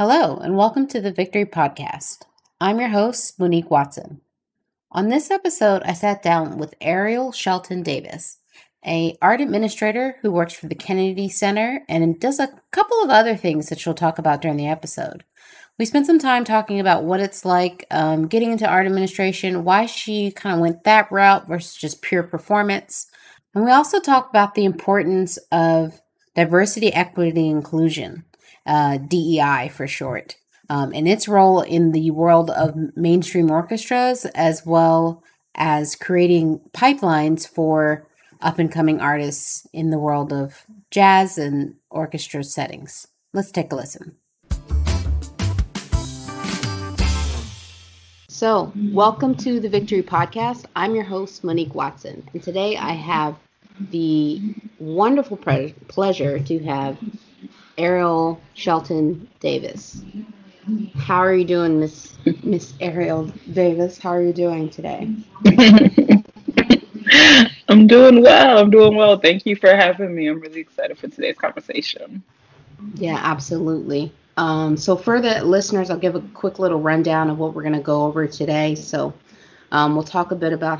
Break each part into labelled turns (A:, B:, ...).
A: Hello, and welcome to the Victory Podcast. I'm your host, Monique Watson. On this episode, I sat down with Ariel Shelton Davis, an art administrator who works for the Kennedy Center and does a couple of other things that she'll talk about during the episode. We spent some time talking about what it's like getting into art administration, why she kind of went that route versus just pure performance. And we also talk about the importance of diversity, equity, and inclusion. DEI for short, and its role in the world of mainstream orchestras, as well as creating pipelines for up-and-coming artists in the world of jazz and orchestra settings. Let's take a listen. So, welcome to the Victory Podcast. I'm your host, Monique Watson, and today I have the wonderful pleasure to have Ariel Shelton Davis. How are you doing, Miss Ariel Davis? How are you doing today?
B: I'm doing well. Thank you for having me. I'm really excited for today's conversation.
A: Yeah, absolutely. So for the listeners, I'll give a quick little rundown of what we're going to go over today. So we'll talk a bit about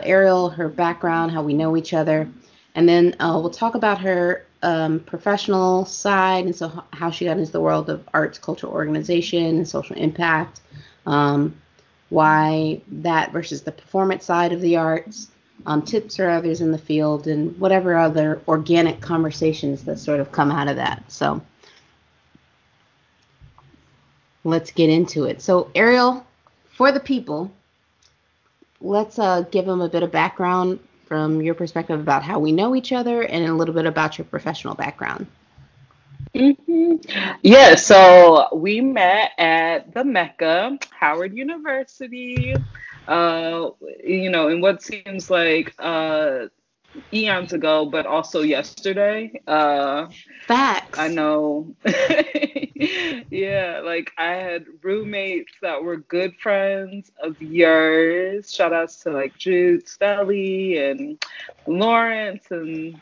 A: Ariel, her background, how we know each other, and then we'll talk about her professional side, and so how she got into the world of arts, cultural organization, and social impact, why that versus the performance side of the arts, tips for others in the field, and whatever other organic conversations that sort of come out of that. So let's get into it. So Ariel, for the people, let's give them a bit of background from your perspective about how we know each other and a little bit about your professional background.
B: Yeah, so we met at the Mecca, Howard University, in what seems like eons ago, but also yesterday.
A: Facts.
B: I know. Yeah, like I had roommates that were good friends of yours. Shout outs to like Jude Stelly and Lawrence and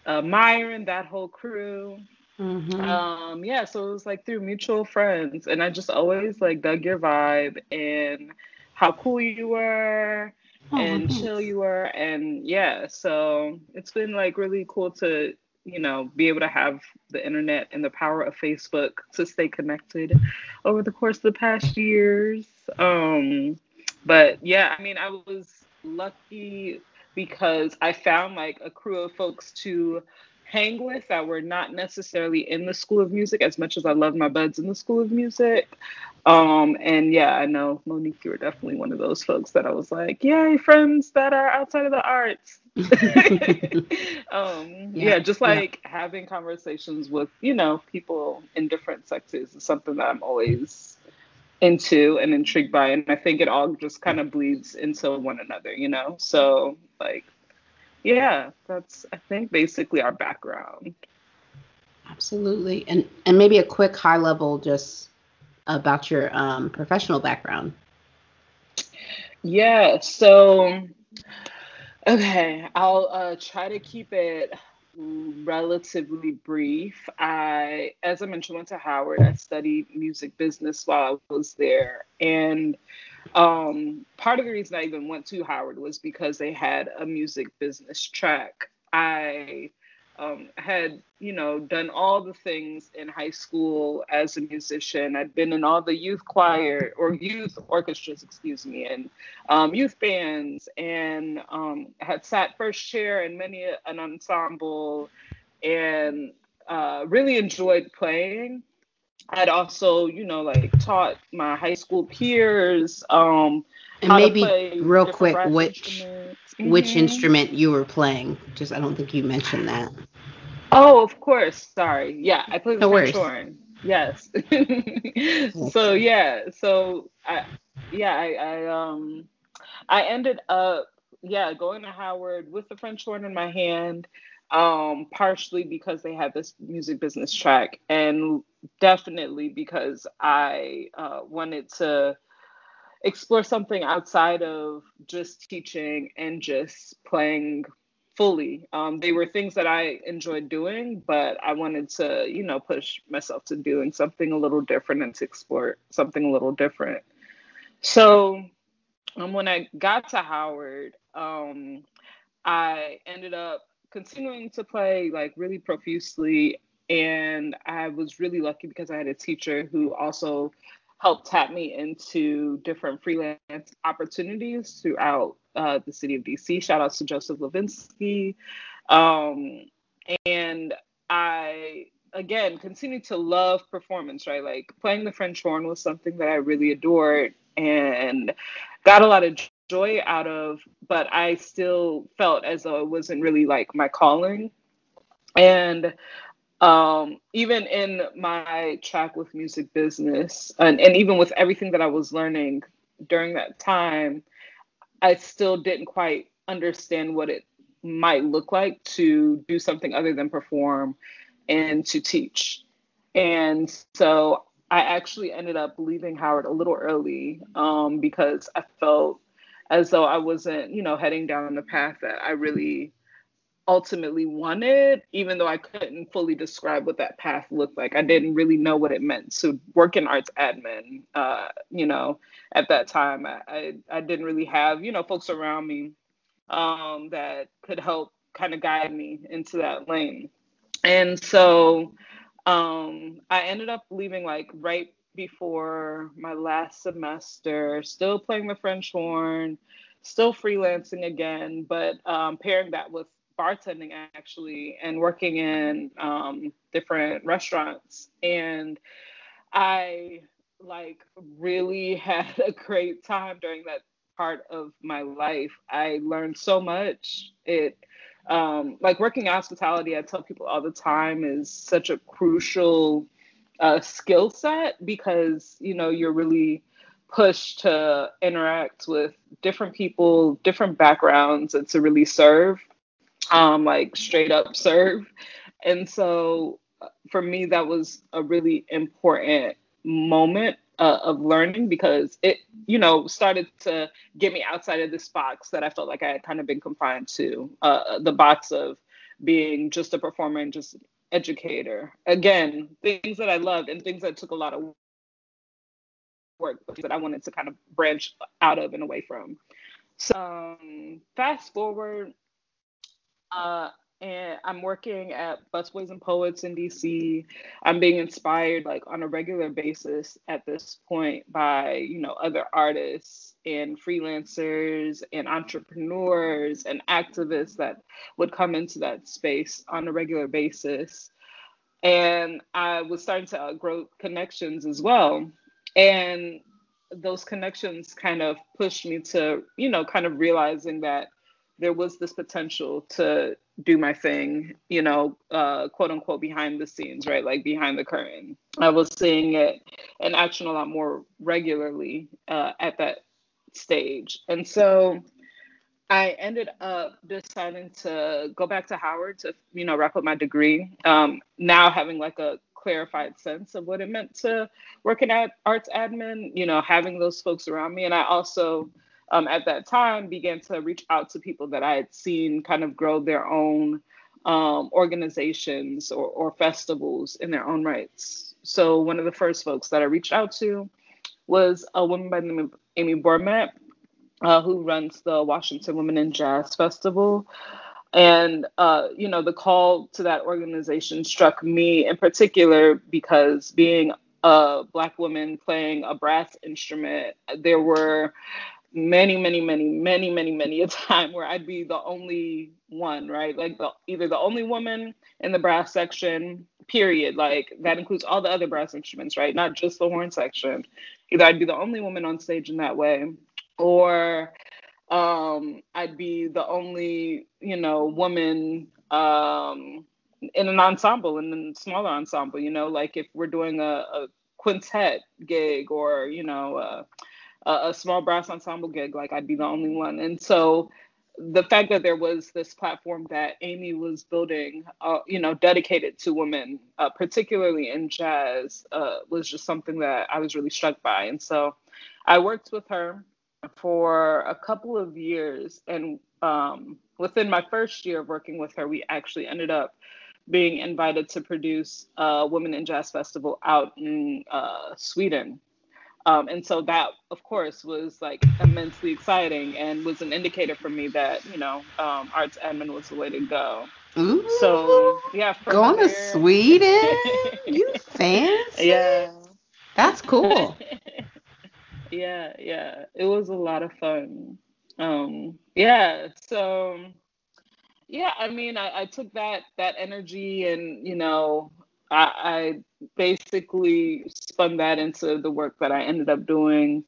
B: Myron, that whole crew. Yeah, so it was like through mutual friends, and I just always like dug your vibe and how cool you were and chill you were, and yeah, so it's been like really cool to be able to have the internet and the power of Facebook to stay connected over the course of the past years. But yeah, I mean, I was lucky because I found like a crew of folks to hang with that were not necessarily in the School of Music as much as I love my buds in the School of Music. And yeah, I know, Monique, you were definitely one of those folks that I was like, yay, friends that are outside of the arts. Just like having conversations with, people in different sectors is something that I'm always into and intrigued by. And I think it all just kind of bleeds into one another, So like, yeah, that's, I think, basically our background.
A: Absolutely. And maybe a quick high level just about your professional background.
B: Yeah, so, okay, I'll try to keep it relatively brief. As I mentioned, went to Howard. I studied music business while I was there. And part of the reason I even went to Howard was because they had a music business track. I had, done all the things in high school as a musician. I'd been in all the youth choir or youth orchestras, and youth bands, and had sat first chair in many an ensemble, and really enjoyed playing. I'd also, taught my high school peers
A: and
B: how
A: maybe
B: to play
A: real quick which instrument you were playing. Just I don't think you mentioned that.
B: Oh, of course. Sorry. Yeah, I play the
A: No
B: French
A: worries.
B: horn. Yes. So yeah, I ended up going to Howard with the French horn in my hand, partially because they had this music business track, and definitely because I wanted to explore something outside of just teaching and just playing fully. They were things that I enjoyed doing, but I wanted to, push myself to doing something a little different and to explore something a little different. So when I got to Howard, I ended up continuing to play like really profusely. And I was really lucky because I had a teacher who also helped tap me into different freelance opportunities throughout the city of DC. Shout out to Joseph Levinsky. Um, and I, again, continued to love performance, right? Like playing the French horn was something that I really adored and got a lot of joy out of, but I still felt as though it wasn't really like my calling. And even in my track with music business, and even with everything that I was learning during that time, I still didn't quite understand what it might look like to do something other than perform and to teach. And so I actually ended up leaving Howard a little early because I felt as though I wasn't, heading down the path that I really ultimately wanted, even though I couldn't fully describe what that path looked like. I didn't really know what it meant to work in arts admin. At that time, I didn't really have, folks around me that could help kind of guide me into that lane. And so I ended up leaving like right before my last semester, still playing the French horn, still freelancing again, but pairing that with bartending actually and working in different restaurants. And I like really had a great time during that part of my life. I learned so much. Like working hospitality, I tell people all the time, is such a crucial skill set because, you're really pushed to interact with different people, different backgrounds, and to really serve, like straight up serve. And so for me, that was a really important moment of learning because it, started to get me outside of this box that I felt like I had kind of been confined to, the box of being just a performer and just educator. Again, things that I loved and things that took a lot of work, but that I wanted to kind of branch out of and away from. So fast forward, uh, and I'm working at Busboys and Poets in DC. I'm being inspired like on a regular basis at this point by, other artists and freelancers and entrepreneurs and activists that would come into that space on a regular basis. And I was starting to grow connections as well. And those connections kind of pushed me to, kind of realizing that there was this potential to do my thing, quote unquote, behind the scenes, right? Like behind the curtain. I was seeing it in action a lot more regularly at that stage. And so I ended up deciding to go back to Howard to, wrap up my degree. Now having like a clarified sense of what it meant to work in arts admin, having those folks around me. And I also, at that time, began to reach out to people that I had seen kind of grow their own organizations or festivals in their own rights. So one of the first folks that I reached out to was a woman by the name of Amy Bormet, who runs the Washington Women in Jazz Festival. And, the call to that organization struck me in particular because being a Black woman playing a brass instrument, there were many a time where I'd be the only one, right? Like either the only woman in the brass section, period. Like that includes all the other brass instruments, right? Not just the horn section. Either I'd be the only woman on stage in that way, or I'd be the only, woman in an ensemble, in a smaller ensemble, like if we're doing a quintet gig or, a small brass ensemble gig, like I'd be the only one. And so the fact that there was this platform that Amy was building, dedicated to women, particularly in jazz, was just something that I was really struck by. And so I worked with her for a couple of years. And within my first year of working with her, we actually ended up being invited to produce a Women in Jazz Festival out in Sweden. And so that, of course, was like immensely exciting and was an indicator for me that, arts admin was the way to go.
A: Ooh,
B: So, yeah, from
A: going to
B: there.
A: Sweden? You fancy?
B: Yeah.
A: That's cool.
B: Yeah, yeah. It was a lot of fun. Yeah, so yeah, I mean, I took that energy and, I basically spun that into the work that I ended up doing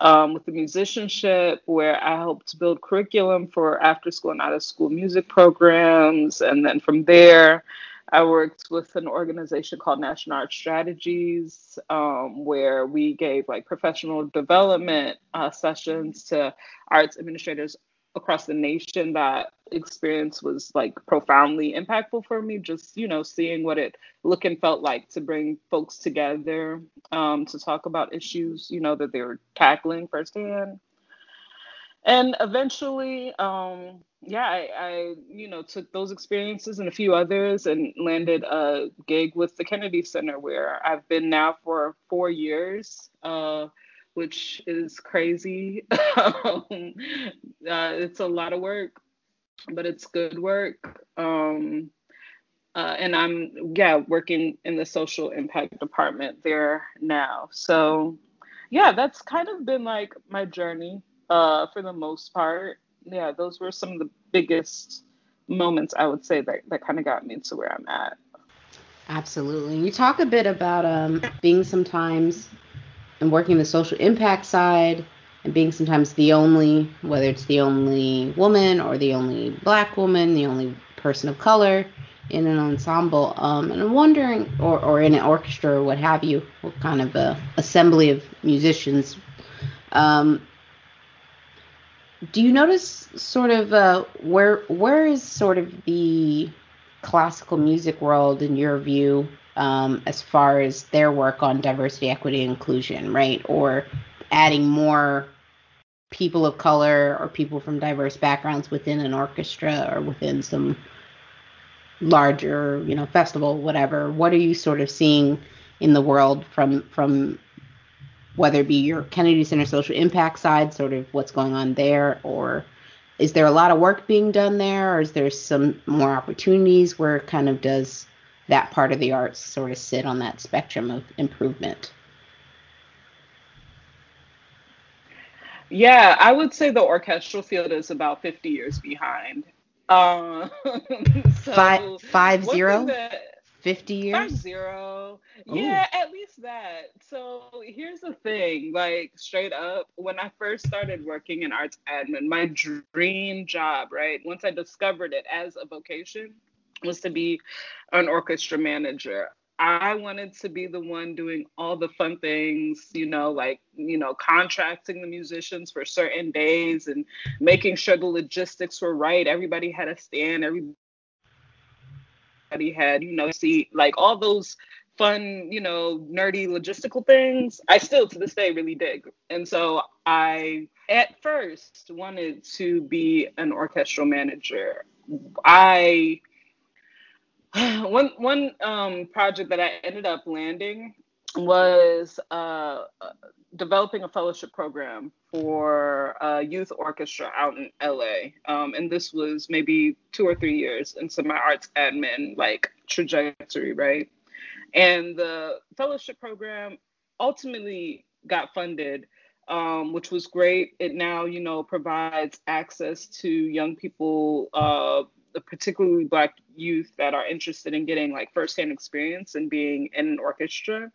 B: with the musicianship, where I helped build curriculum for after school and out of school music programs. And then from there, I worked with an organization called National Art Strategies, where we gave like professional development sessions to arts administrators across the nation. That experience was like profoundly impactful for me, just, seeing what it look and felt like to bring folks together to talk about issues, that they were tackling firsthand. And eventually, yeah, I took those experiences and a few others and landed a gig with the Kennedy Center, where I've been now for 4 years, which is crazy. It's a lot of work, but it's good work. And I'm, yeah, working in the social impact department there now. So, yeah, that's kind of been like my journey for the most part. Yeah, those were some of the biggest moments, I would say, that kind of got me to where I'm at.
A: Absolutely. You talk a bit about being sometimes and working the social impact side and being sometimes the only, whether it's the only woman or the only black woman, the only person of color in an ensemble. And I'm wondering, or in an orchestra or what have you, what kind of assembly of musicians. Um, do you notice sort of where is sort of the classical music world in your view, as far as their work on diversity, equity, and inclusion, right? Or adding more people of color or people from diverse backgrounds within an orchestra or within some larger, festival, whatever. What are you sort of seeing in the world from whether it be your Kennedy Center social impact side, sort of what's going on there, or is there a lot of work being done there, or is there some more opportunities? Where kind of does that part of the arts sort of sit on that spectrum of improvement?
B: Yeah, I would say the orchestral field is about 50 years behind. Um,
A: Five
B: so
A: five
B: one thing
A: zero,
B: that
A: 50 years.
B: 50,
A: Oh,
B: yeah, at least that. So here's the thing, like straight up, when I first started working in arts admin, my dream job, right? Once I discovered it as a vocation, was to be an orchestra manager. I wanted to be the one doing all the fun things, like, contracting the musicians for certain days and making sure the logistics were right. Everybody had a stand, everybody had, seat, like all those fun, nerdy logistical things. I still to this day really dig. And so I, at first, wanted to be an orchestral manager. I one project that I ended up landing was developing a fellowship program for a youth orchestra out in LA. And this was maybe 2 or 3 years into my arts admin like trajectory, right? And the fellowship program ultimately got funded, which was great. It now, provides access to young people, particularly Black youth that are interested in getting like firsthand experience and being in an orchestra.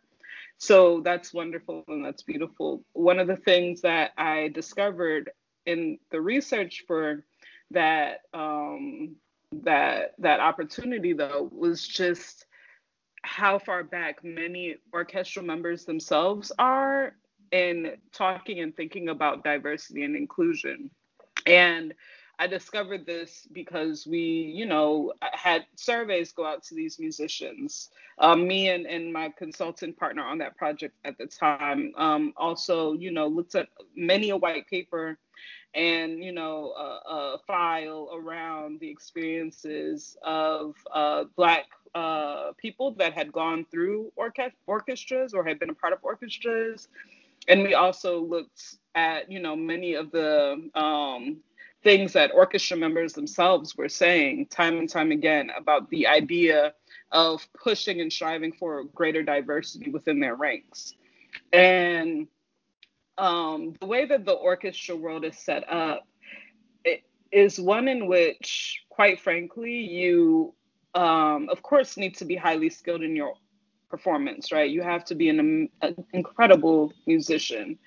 B: So that's wonderful and that's beautiful. One of the things that I discovered in the research for that that opportunity though was just how far back many orchestral members themselves are in talking and thinking about diversity and inclusion. And I discovered this because we, had surveys go out to these musicians. Me and my consultant partner on that project at the time also, looked at many a white paper and, file around the experiences of Black people that had gone through orchestras or had been a part of orchestras. And we also looked at, many of the things that orchestra members themselves were saying time and time again about the idea of pushing and striving for greater diversity within their ranks. And the way that the orchestra world is set up, it is one in which, quite frankly, you, of course, need to be highly skilled in your performance, right? You have to be an incredible musician.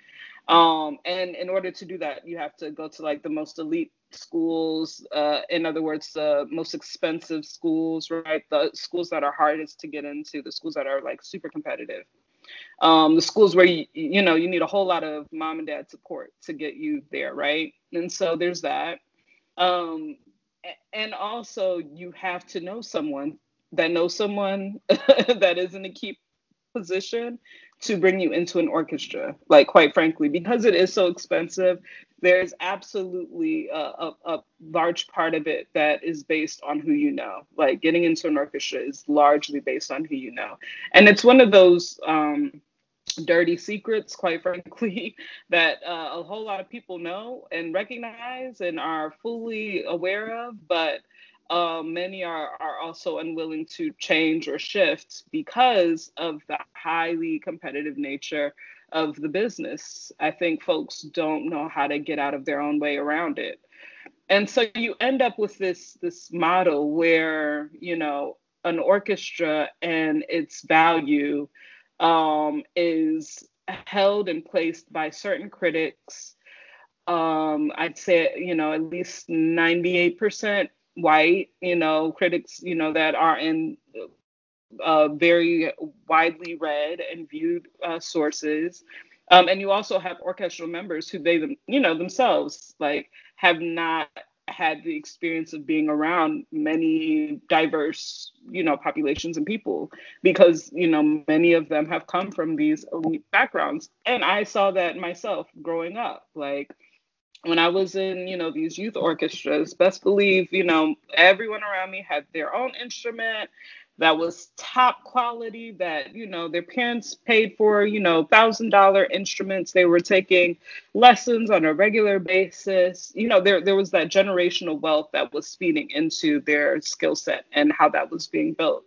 B: And in order to do that, you have to go to like the most elite schools, in other words, the most expensive schools, right? The schools that are hardest to get into, the schools that are like super competitive. The schools where you need a whole lot of mom and dad support to get you there, right? And so there's that. Um, and also you have to know someone that knows someone that is in a key position to bring you into an orchestra. Like, quite frankly, because it is so expensive, there's absolutely a large part of it that is based on who you know. Like, getting into an orchestra is largely based on who you know. And it's one of those dirty secrets, quite frankly, that a whole lot of people know and recognize and are fully aware of, but many are also unwilling to change or shift because of the highly competitive nature of the business. I think folks don't know how to get out of their own way around it. And so you end up with this model where, an orchestra and its value is held and placed by certain critics. I'd say, at least 98% white, critics, that are in very widely read and viewed sources. And you also have orchestral members who themselves like have not had the experience of being around many diverse, populations and people, because, many of them have come from these elite backgrounds. And I saw that myself growing up. Like, when I was in, these youth orchestras, best believe, everyone around me had their own instrument that was top quality, that, their parents paid for, $1,000 instruments. They were taking lessons on a regular basis. There was that generational wealth that was feeding into their skill set and how that was being built.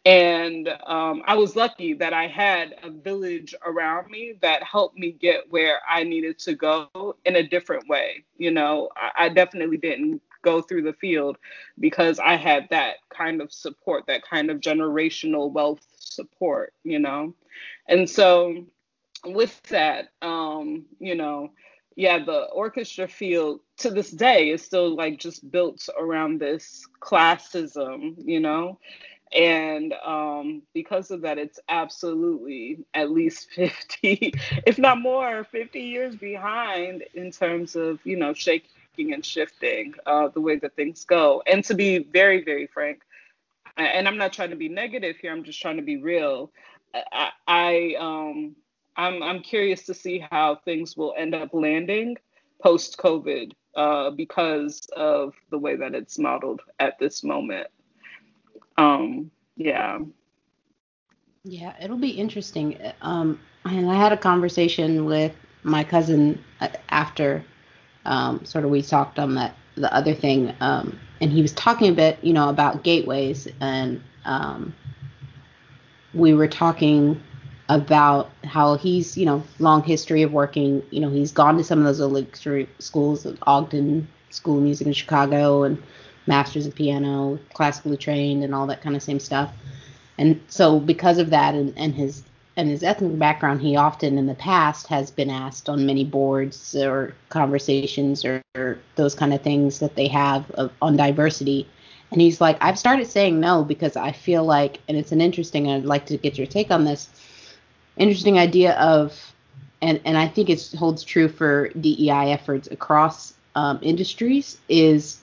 B: And I was lucky that I had a village around me that helped me get where I needed to go in a different way. I definitely didn't go through the field because I had that kind of support, that kind of generational wealth support, And so with that, yeah, the orchestra field to this day is still like just built around this classism, and because of that, it's absolutely at least 50, if not more, 50 years behind in terms of, shaking and shifting the way that things go. And to be very, very frank, and I'm not trying to be negative here, I'm just trying to be real. I'm curious to see how things will end up landing post COVID because of the way that it's modeled at this moment. Yeah.
A: Yeah, it'll be interesting. And I had a conversation with my cousin after sort of we talked on the other thing, and he was talking a bit, about gateways, and we were talking about how he's, long history of working, he's gone to some of those elite schools, Ogden School of Music in Chicago, and masters of piano, classically trained, and all that kind of same stuff. And so because of that and his ethnic background, he often in the past has been asked on many boards or conversations or those kind of things that they have on diversity. And he's like, I've started saying no because I feel like, and it's I'd like to get your take on this, interesting idea of, and I think it holds true for DEI efforts across industries, is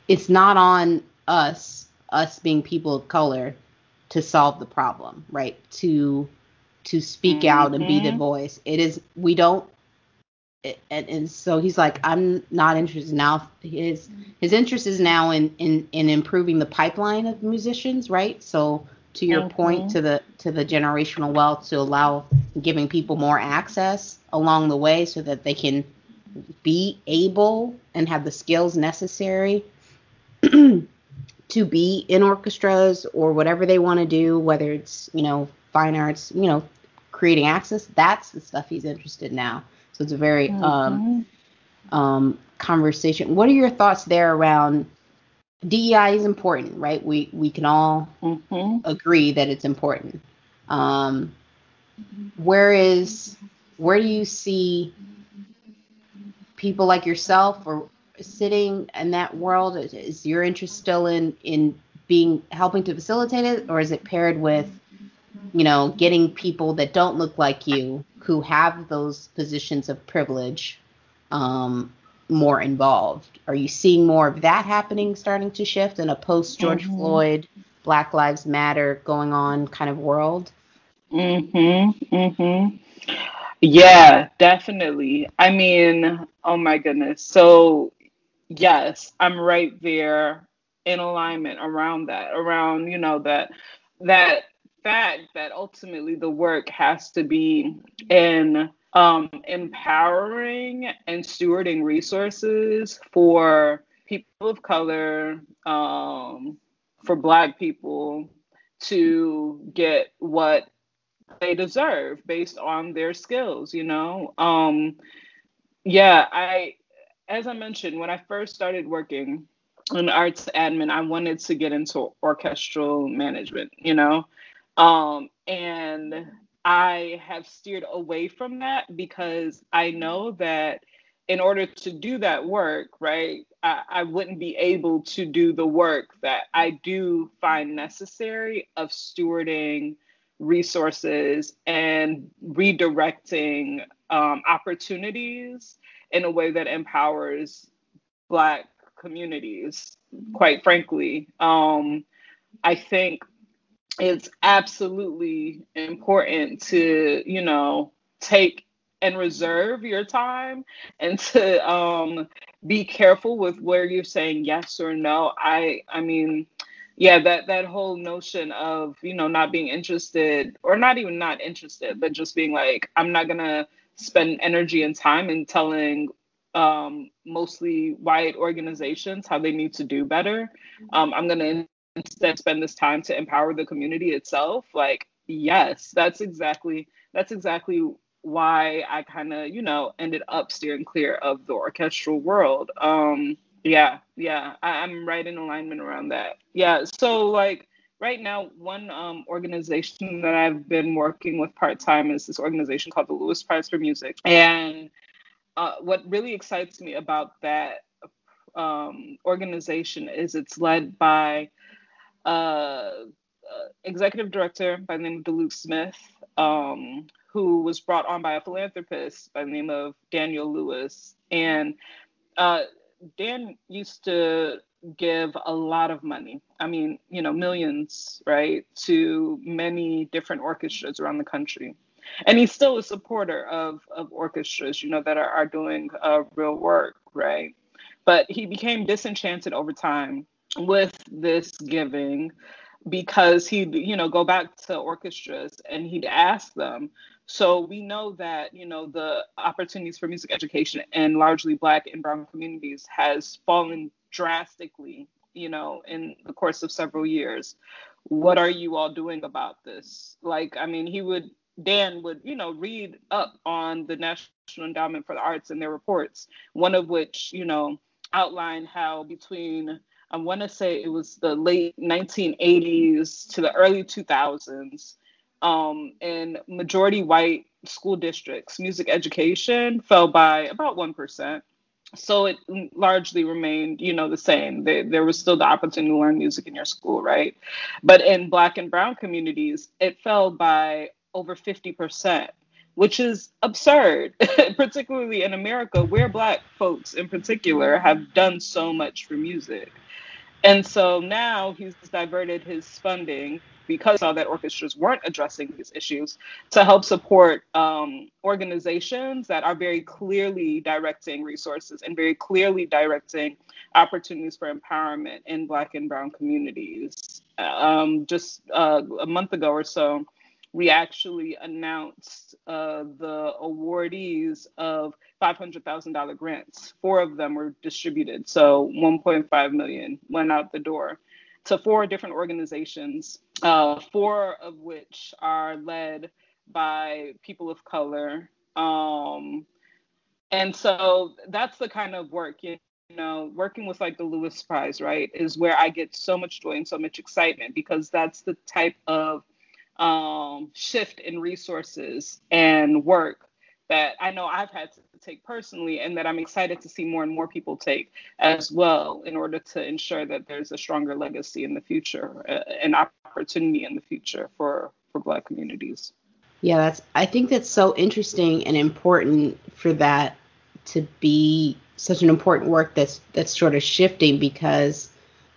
A: it's not on us being people of color to solve the problem, right? To speak out and be the voice. It is, we don't, and so he's like, I'm not interested now. His interest is now in improving the pipeline of musicians, right? So to your point, to the generational wealth, to allow giving people more access along the way so that they can be able and have the skills necessary to be in orchestras or whatever they want to do, whether it's, fine arts, creating access. That's the stuff he's interested in now. So it's a very conversation. What are your thoughts there around DEI is important, right? We can all agree that it's important. Where do you see people like yourself or sitting in that world? Is your interest still in helping to facilitate it, or is it paired with getting people that don't look like you, who have those positions of privilege, more involved? Are you seeing more of that happening, starting to shift in a post George Floyd, Black Lives Matter going on kind of world?
B: Yeah, definitely. I mean, oh my goodness. So yes, I'm right there in alignment around that, around, that fact that ultimately the work has to be in empowering and stewarding resources for people of color, for Black people to get what they deserve based on their skills, Yeah, as I mentioned, when I first started working in arts admin, I wanted to get into orchestral management, and I have steered away from that because I know that in order to do that work, right, I wouldn't be able to do the work that I do find necessary of stewarding resources and redirecting opportunities in a way that empowers Black communities, quite frankly. I think it's absolutely important to, take and reserve your time and to be careful with where you're saying yes or no. I mean, yeah, that whole notion of, not being interested, or not even not interested, but just being like, I'm not gonna spend energy and time in telling mostly white organizations how they need to do better. I'm gonna instead spend this time to empower the community itself. Like, yes, that's exactly why I kind of, ended up steering clear of the orchestral world. Yeah, I'm right in alignment around that. Yeah, so like right now, one organization that I've been working with part time is this organization called the Lewis Prize for Music. And what really excites me about that organization is it's led by executive director by the name of DeLuke Smith, who was brought on by a philanthropist by the name of Daniel Lewis. And Dan used to give a lot of money. I mean, millions, right, to many different orchestras around the country. And he's still a supporter of orchestras, that are doing real work, right? But he became disenchanted over time with this giving because he'd, go back to orchestras and he'd ask them. So we know that, the opportunities for music education in largely Black and Brown communities has fallen drastically, in the course of several years. What are you all doing about this? Like, I mean, Dan would, read up on the National Endowment for the Arts and their reports, one of which, outlined how between, I want to say it was the late 1980s to the early 2000s, in majority white school districts, music education fell by about 1%. So it largely remained, the same. There was still the opportunity to learn music in your school, right? But in Black and Brown communities, it fell by over 50%, which is absurd, particularly in America, where Black folks in particular have done so much for music. And so now he's diverted his funding because he saw that orchestras weren't addressing these issues to help support organizations that are very clearly directing resources and very clearly directing opportunities for empowerment in Black and Brown communities. Just a month ago or so, we actually announced the awardees of $500,000 grants. Four of them were distributed, so 1.5 million went out the door to four different organizations, four of which are led by people of color. And so that's the kind of work, working with like the Lewis Prize, right, is where I get so much joy and so much excitement, because that's the type of shift in resources and work that I know I've had to take personally, and that I'm excited to see more and more people take as well, in order to ensure that there's a stronger legacy in the future, an opportunity in the future for Black communities.
A: Yeah, I think that's so interesting and important for that to be such an important work that's sort of shifting, because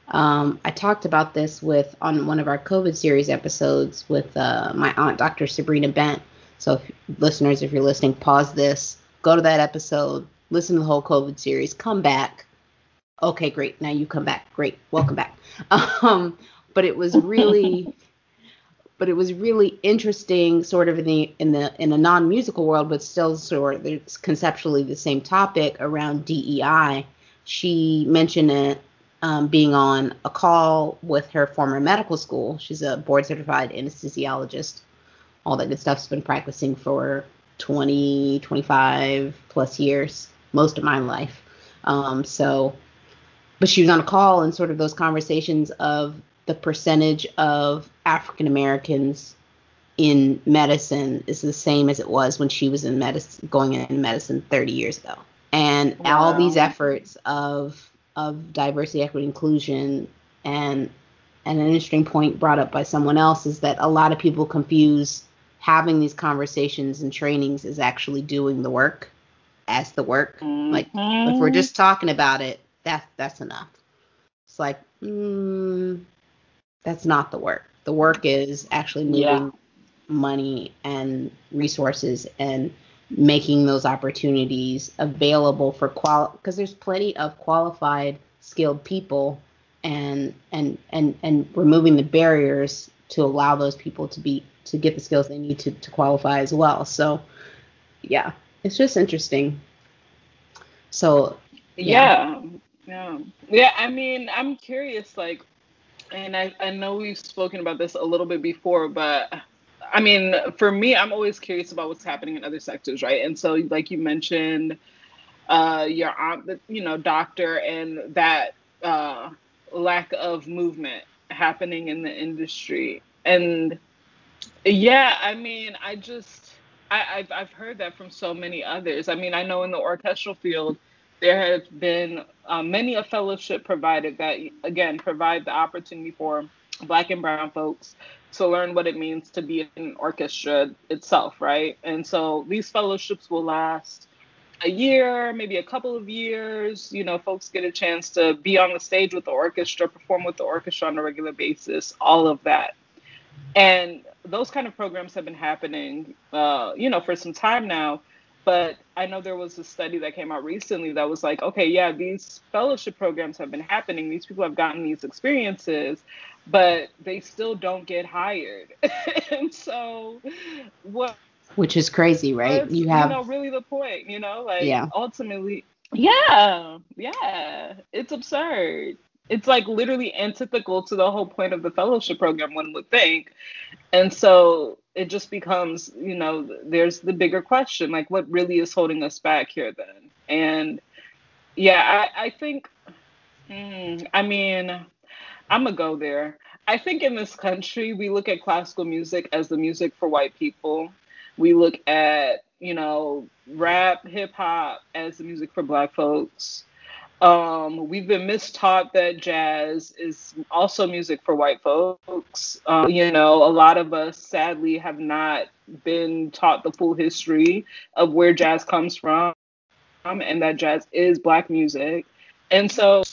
A: I talked about this on one of our COVID series episodes with my aunt, Dr. Sabrina Bent. So listeners, if you're listening, pause this, go to that episode, listen to the whole COVID series, come back. Okay, great. Now you come back. Great. Welcome back. But it was really interesting, sort of in a non-musical world, but still sort of it's conceptually the same topic around DEI. She mentioned it being on a call with her former medical school. She's a board certified anesthesiologist. All that good stuff's been practicing for 20, 25 plus years, most of my life. But she was on a call, and sort of those conversations of the percentage of African Americans in medicine is the same as it was when she was in medicine, going into medicine 30 years ago. And all these efforts of diversity, equity, inclusion, and an interesting point brought up by someone else is that a lot of people confuse having these conversations and trainings as actually doing the work as the work. Mm-hmm. Like, if we're just talking about it, that's enough. It's like, that's not the work. The work is actually moving money and resources and making those opportunities available for because there's plenty of qualified, skilled people, and removing the barriers to allow those people to get the skills they need to qualify as well. So yeah, it's just interesting. So
B: yeah. I mean, I'm curious, like, and I know we've spoken about this a little bit before, but I mean, for me, I'm always curious about what's happening in other sectors, right? And so, like you mentioned, your aunt, doctor, and that lack of movement happening in the industry. And yeah, I mean, I've heard that from so many others. I mean, I know in the orchestral field, there have been many a fellowship provided that, again, provide the opportunity for Black and Brown folks to learn what it means to be in an orchestra itself, right? And so these fellowships will last a year, maybe a couple of years. Folks get a chance to be on the stage with the orchestra, perform with the orchestra on a regular basis, all of that. And those kind of programs have been happening, for some time now. But I know there was a study that came out recently that was like, okay, yeah, these fellowship programs have been happening. These people have gotten these experiences, but they still don't get hired. And so
A: which is crazy, right?
B: You have, really the point, ultimately, it's absurd. It's like literally antithetical to the whole point of the fellowship program, one would think. And so it just becomes, there's the bigger question, like, what really is holding us back here then? And I think, I mean, I'm gonna go there. I think in this country, we look at classical music as the music for white people. We look at, rap, hip hop as the music for Black folks. We've been mistaught that jazz is also music for white folks. A lot of us sadly have not been taught the full history of where jazz comes from, and that jazz is Black music. And so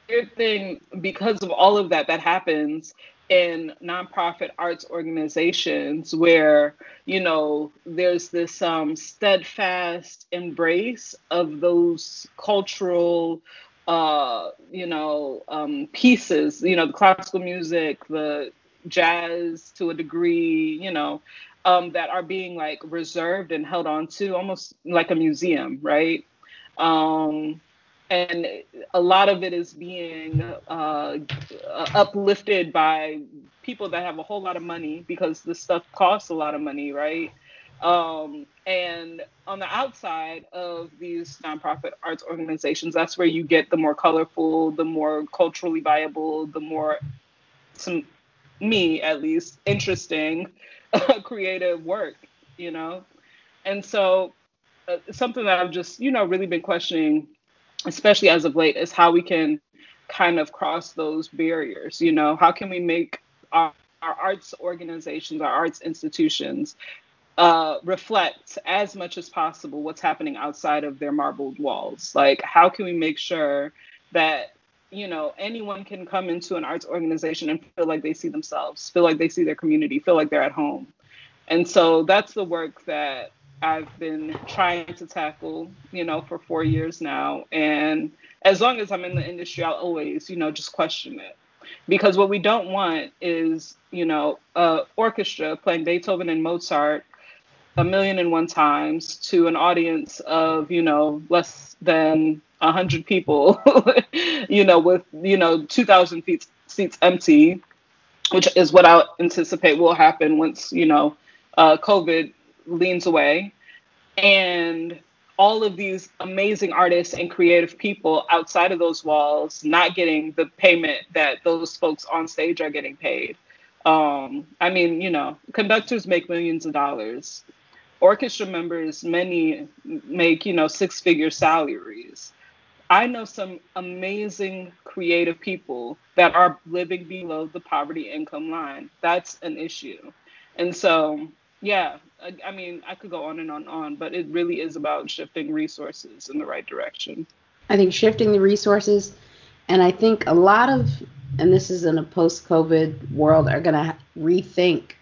B: weird thing, because of all of that happens in nonprofit arts organizations where, there's this steadfast embrace of those cultural pieces, the classical music, the jazz to a degree, that are being like reserved and held on to almost like a museum, right? Um, and a lot of it is being uplifted by people that have a whole lot of money, because this stuff costs a lot of money, right? And on the outside of these nonprofit arts organizations, that's where you get the more colorful, the more culturally viable, the more, to me at least, interesting creative work, you know? And so something that I've just, really been questioning, especially as of late, is how we can kind of cross those barriers. How can we make our arts organizations, our arts institutions, reflect as much as possible what's happening outside of their marbled walls? Like, how can we make sure that, anyone can come into an arts organization and feel like they see themselves, feel like they see their community, feel like they're at home? And so that's the work that I've been trying to tackle, for 4 years now. And as long as I'm in the industry, I'll always, just question it. Because what we don't want is, orchestra playing Beethoven and Mozart 1,000,001 times to an audience of, less than 100 people, with, 2,000 seats empty, which is what I anticipate will happen once, COVID leans away. And all of these amazing artists and creative people outside of those walls not getting the payment that those folks on stage are getting paid. I mean, conductors make millions of dollars. Orchestra members, many make, six-figure salaries. I know some amazing creative people that are living below the poverty income line. That's an issue. And so, yeah, I mean, I could go on and on, but it really is about shifting resources in the right direction.
A: I think shifting the resources, and I think a lot of, and this is in a post-COVID world, are going to rethink,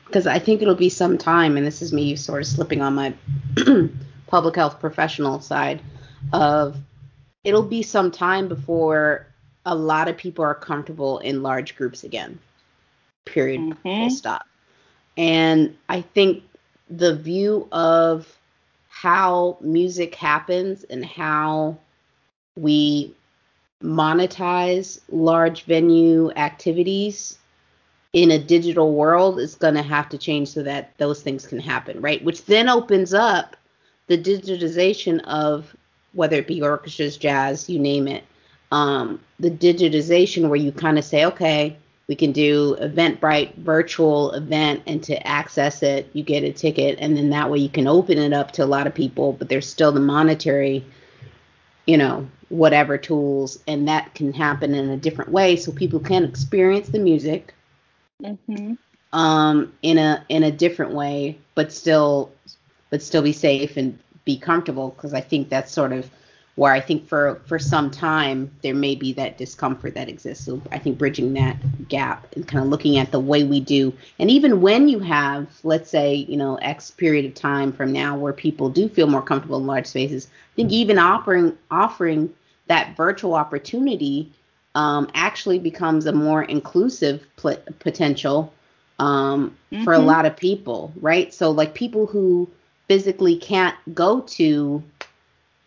A: because I think it'll be some time, and this is me sort of slipping on my public health professional side of, it'll be some time before a lot of people are comfortable in large groups again, period, full stop. And I think the view of how music happens and how we monetize large venue activities in a digital world is going to have to change so that those things can happen, right? Which then opens up the digitization of, whether it be orchestras, jazz, you name it, the digitization where you kind of say, okay, we can do Eventbrite virtual event, and to access it, you get a ticket, and then that way you can open it up to a lot of people, but there's still the monetary, whatever tools, and that can happen in a different way so people can experience the music in a different way, but still be safe and be comfortable, because I think that's sort of where I think for some time there may be that discomfort that exists. So I think bridging that gap and kind of looking at the way we do, and even when you have, let's say, X period of time from now where people do feel more comfortable in large spaces, I think even offering that virtual opportunity actually becomes a more inclusive potential for a lot of people, right? So like people who physically can't go to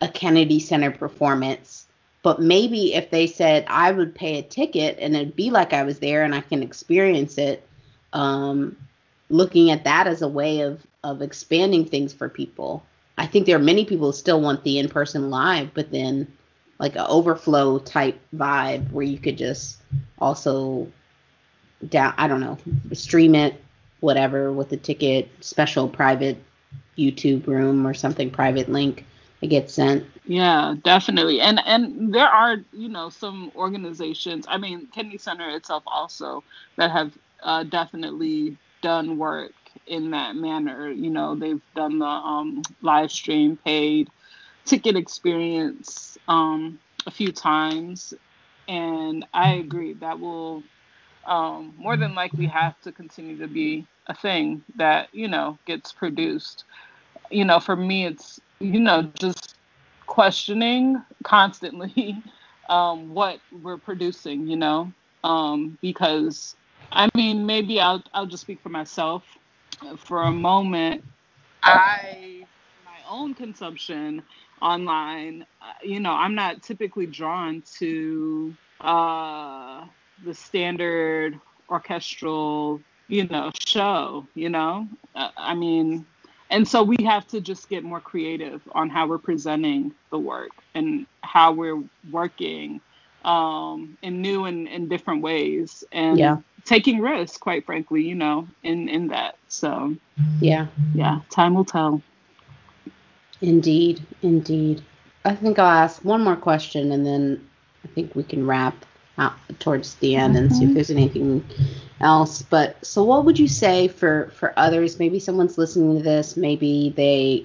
A: a Kennedy Center performance, but maybe if they said, I would pay a ticket and it'd be like I was there and I can experience it, looking at that as a way of expanding things for people. I think there are many people who still want the in-person live, but then like an overflow type vibe where you could just also stream it, whatever, with a ticket, special private YouTube room or something, private link. It gets sent.
B: Yeah, definitely. And there are, some organizations, I mean, Kennedy Center itself also, that have definitely done work in that manner. They've done the live stream paid ticket experience a few times. And I agree that will more than likely have to continue to be a thing that, gets produced. For me, it's, just questioning constantly what we're producing, because I mean, maybe I'll just speak for myself for a moment. My own consumption online, I'm not typically drawn to the standard orchestral, show, I mean, and so we have to just get more creative on how we're presenting the work and how we're working in new and different ways,
A: Yeah.
B: and taking risks, quite frankly, in that. So
A: Yeah.
B: yeah, time will tell.
A: Indeed. Indeed. I think I'll ask one more question and then I think we can wrap out towards the end and see if there's anything else. But so what would you say for others? Maybe someone's listening to this, maybe they,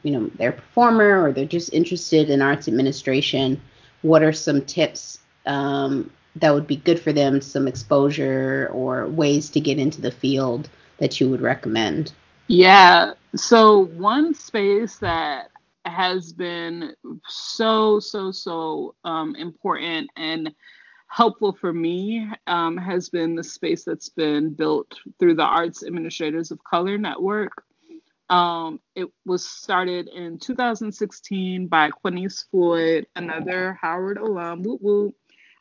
A: they're a performer or they're just interested in arts administration. What are some tips that would be good for them, some exposure or ways to get into the field that you would recommend?
B: Yeah. So one space that has been so important and helpful for me has been the space that's been built through the Arts Administrators of Color Network. It was started in 2016 by Quanice Floyd, another Howard alum, whoop whoop.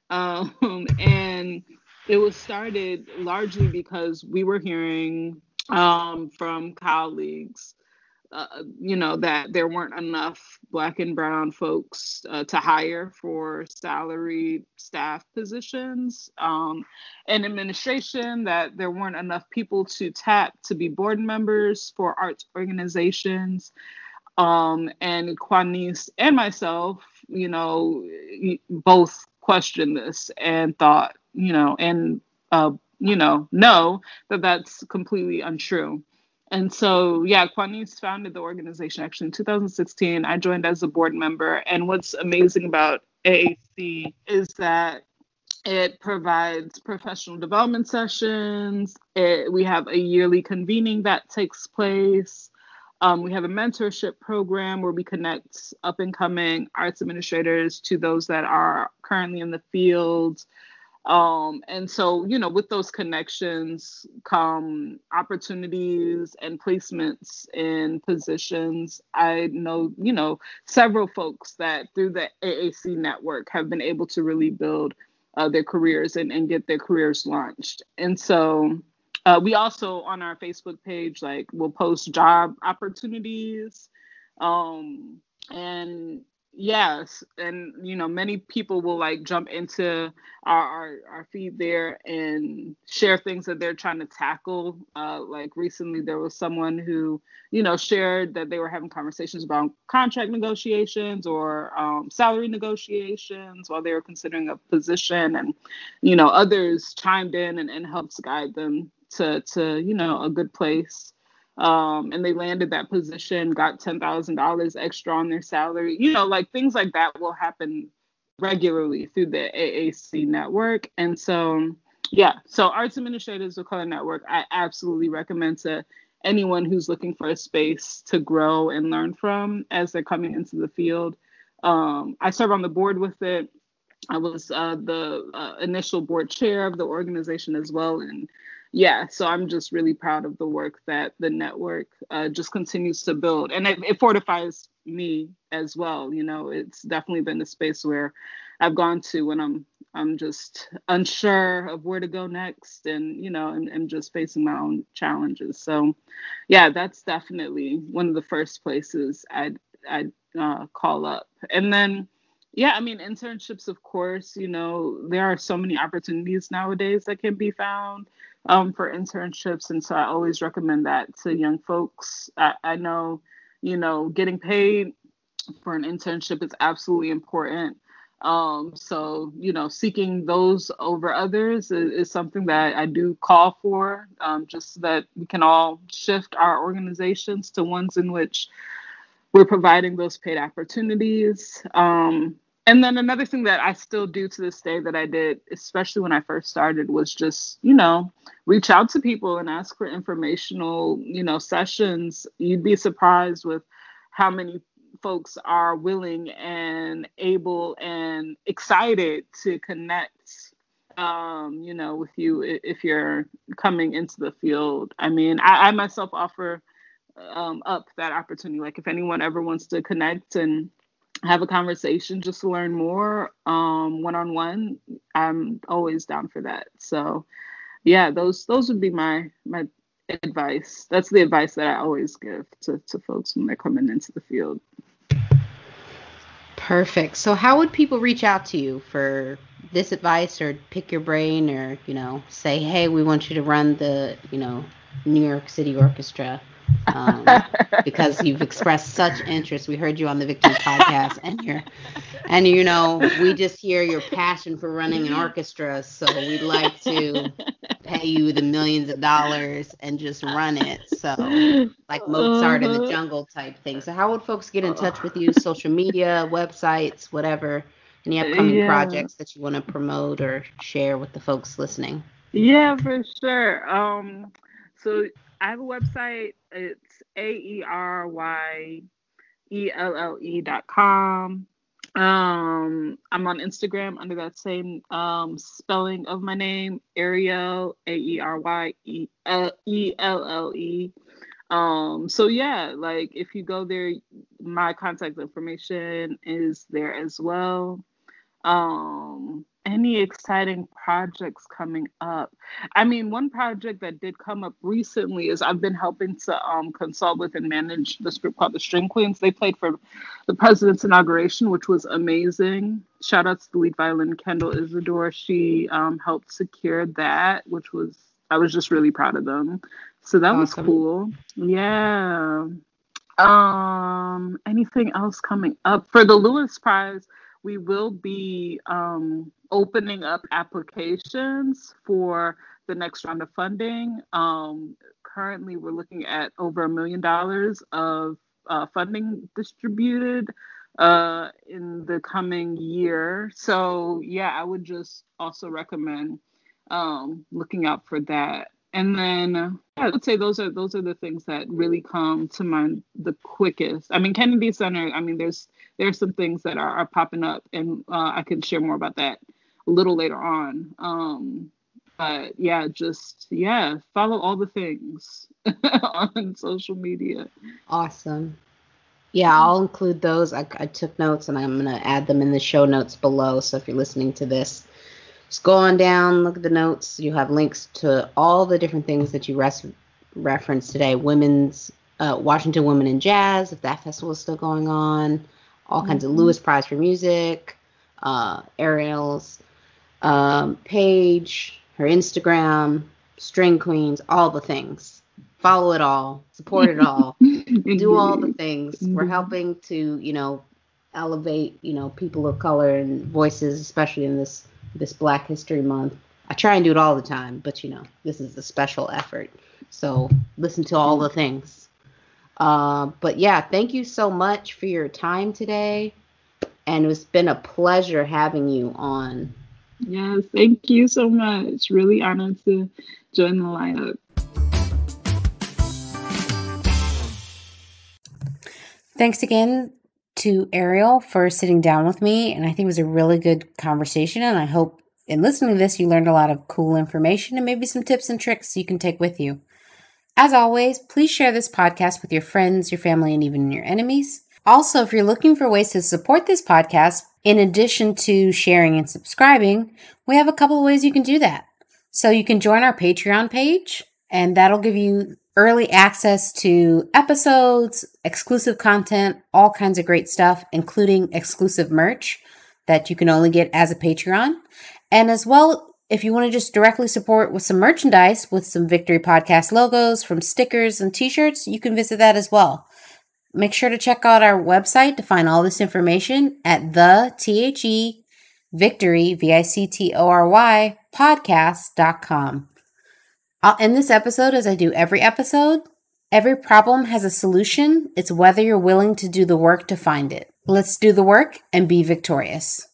B: And it was started largely because we were hearing from colleagues, that there weren't enough Black and Brown folks to hire for salaried staff positions, and administration, that there weren't enough people to tap to be board members for arts organizations. And Quanice and myself, both questioned this and thought, know that that's completely untrue. And so, yeah, Quanice founded the organization actually in 2016. I joined as a board member. And what's amazing about AAC is that it provides professional development sessions. We have a yearly convening that takes place. We have a mentorship program where we connect up and coming arts administrators to those that are currently in the field. And so, with those connections come opportunities and placements in positions. I know, several folks that through the AAC network have been able to really build their careers and get their careers launched. And so we also on our Facebook page, like we'll post job opportunities. And yes, and many people will like jump into our feed there and share things that they're trying to tackle. Like recently, there was someone who shared that they were having conversations about contract negotiations or salary negotiations while they were considering a position, and others chimed in and helped guide them to a good place. And they landed that position, got $10,000 extra on their salary. Like things like that will happen regularly through the AAC network. And so, yeah, so Arts Administrators of Color Network, I absolutely recommend to anyone who's looking for a space to grow and learn from as they're coming into the field. I serve on the board with it. I was the initial board chair of the organization as well. And yeah, so I'm just really proud of the work that the network just continues to build. And it fortifies me as well. It's definitely been a space where I've gone to when I'm just unsure of where to go next, and and just facing my own challenges. So yeah, that's definitely one of the first places I'd call up. And then yeah, I mean, internships, of course, there are so many opportunities nowadays that can be found for internships. And so I always recommend that to young folks. I know, getting paid for an internship is absolutely important. So, seeking those over others is something that I do call for, just so that we can all shift our organizations to ones in which we're providing those paid opportunities. And then another thing that I still do to this day that I did, especially when I first started, was just, you know, reach out to people and ask for informational, you know, sessions. You'd be surprised with how many folks are willing and able and excited to connect, you know, with you if you're coming into the field. I mean, I myself offer up that opportunity. Like if anyone ever wants to connect and have a conversation just to learn more one-on-one, I'm always down for that. So yeah, those would be my advice. That's the advice that I always give to folks when they're coming into the field.
A: Perfect. So how would people reach out to you for this advice or pick your brain or, you know, say, hey, we want you to run the, you know, New York City Orchestra? Because you've expressed such interest. We heard you on the Victory podcast, and you know, we just hear your passion for running an orchestra. So we'd like to pay you the millions of dollars and just run it. So like Mozart in the Jungle type thing. So how would folks get in touch with you? Social media, websites, whatever. Any upcoming projects that you want to promote or share with the folks listening?
B: Yeah, for sure. So I have a website. It's aryelle.com. I'm on Instagram under that same spelling of my name, Ariel, AERYELLE. So yeah, like if you go there, my contact information is there as well. Any exciting projects coming up? I mean, one project that did come up recently is I've been helping to consult with and manage this group called the String Queens. They played for the president's inauguration, which was amazing. Shout out to the lead violin, Kendall Isidore. She helped secure that, I was just really proud of them. So that was cool. Yeah. Anything else coming up? For the Lewis Prize, we will be opening up applications for the next round of funding. Currently, we're looking at over $1 million of funding distributed in the coming year. So yeah, I would just also recommend looking out for that. And then I would say those are the things that really come to mind the quickest. I mean, Kennedy Center, I mean, there's some things that are popping up, and I can share more about that a little later on. But yeah, follow all the things on social media.
A: Awesome. Yeah, I'll include those. I took notes and I'm going to add them in the show notes below. So if you're listening to this, just go on down, look at the notes. You have links to all the different things that you referenced today. Washington Women in Jazz, if that festival is still going on. All kinds of Lewis Prize for Music, Ariel's page, her Instagram, String Queens, all the things. Follow it all, support it all, do all the things. We're helping to, you know, elevate, you know, people of color and voices, especially in this Black History Month. I try and do it all the time, but you know, this is a special effort. So listen to all the things. But yeah, thank you so much for your time today. And it's been a pleasure having you on.
B: Yes, thank you so much. Really honored to join the lineup.
A: Thanks again to Ariel for sitting down with me. And I think it was a really good conversation. And I hope in listening to this, you learned a lot of cool information and maybe some tips and tricks you can take with you. As always, please share this podcast with your friends, your family, and even your enemies. Also, if you're looking for ways to support this podcast, in addition to sharing and subscribing, we have a couple of ways you can do that. So you can join our Patreon page, and that'll give you early access to episodes, exclusive content, all kinds of great stuff, including exclusive merch that you can only get as a Patreon. And as well, if you want to just directly support with some merchandise with some Victory Podcast logos, from stickers and t-shirts, you can visit that as well. Make sure to check out our website to find all this information at the Victory, VICTORY, podcast.com. I'll end this episode as I do every episode. Every problem has a solution. It's whether you're willing to do the work to find it. Let's do the work and be victorious.